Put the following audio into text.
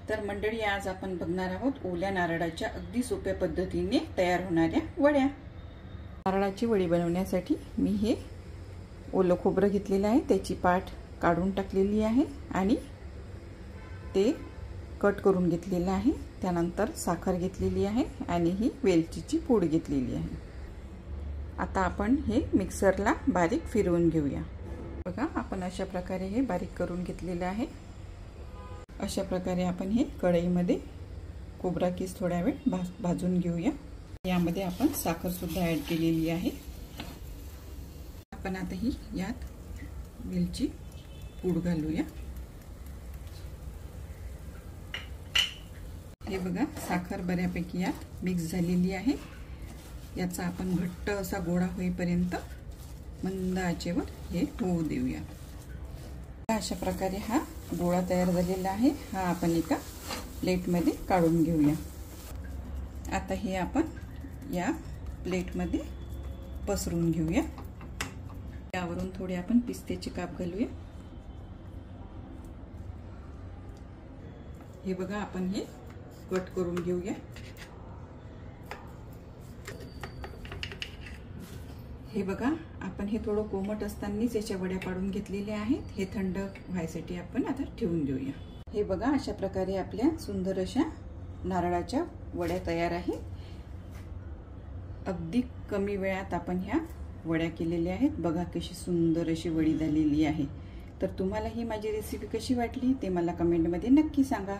तर मंडळी, आज आपण बघणार आहोत ओल्या नारळाच्या अगदी सोप्या पद्धतीने तयार होणाऱ्या वड्या। नारळाची वडी बनवण्यासाठी मी हे ओलं खोबरं घेतलेलं आहे, त्याची पाट काढून टाकलेली आहे आणि ते कट करून घेतलेलं आहे। त्यानंतर साखर घेतलेली आहे आणि ही वेलचीची पूड घेतलेली आहे। आता आपण हे मिक्सरला बारीक फिरवून घेऊया। बघा, आपण अशा प्रकारे हे बारीक करून घेतलेलं आहे। अशा प्रकारे आपण हे कढईमध्ये खोबरा किस थोडा वेळ भाजून घेऊया। यामध्ये आपण साखर सुद्धा ऍड केलेली आहे। आपण आता ही यात वेलची पूड घालूया। हे बघा, साखर बऱ्यापैकी यात मिक्स झालेली आहे। याचा आपण घट्ट असा गोळा होईपर्यंत मंद आचेवर हे होऊ देऊया। अशा प्रकारे हा गोळा तयार झालेला आहे। हा आपण एका प्लेटमध्ये काढून घेऊया। आता हे आपण या प्लेटमध्ये पसरून घेऊया। यावरून थोडे आपण पिस्त्याचे काप घालूया। हे बघा, आपण हे कट करून घेऊया। हे बघा, आपण हे थोडं कोमट असतानाच याच्या वड्या पाडून घेतलेल्या आहेत। हे थंड व्हायसाठी आपण आता ठेवून देऊया। हे बघा, अशा प्रकारे आपल्या सुंदर अशा नारळाच्या वड्या तयार आहेत। अगदी कमी वेळात आपण ह्या वड्या केलेल्या आहेत। बघा कशी सुंदर अशी वडी झालेली आहे। तर तुम्हाला ही माझी रेसिपी कशी वाटली ते मला कमेंटमध्ये नक्की सांगा।